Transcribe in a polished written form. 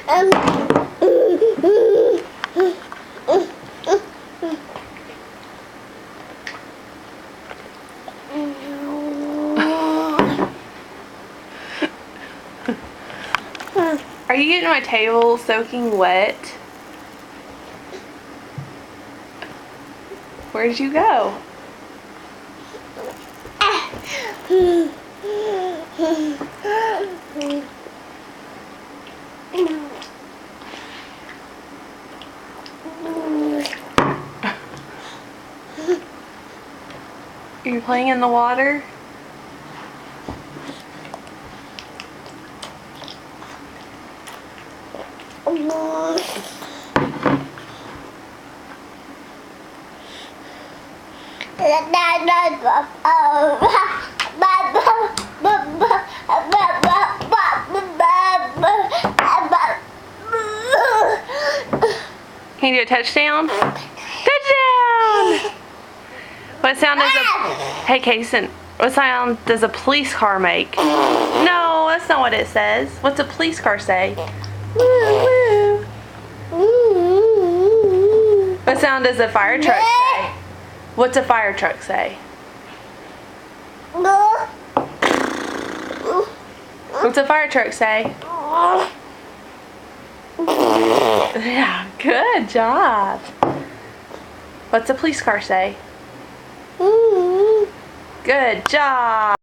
Are you getting my table soaking wet? Where'd you go? Are you playing in the water? Can you do a touchdown? Touchdown! What sound does Hey, Kason, what sound does a police car make? No, that's not what it says. What's a police car say? Woo, woo. What sound does a fire truck say? What's a fire truck say? What's a fire truck say? Yeah, good job. What's a police car say? Good job.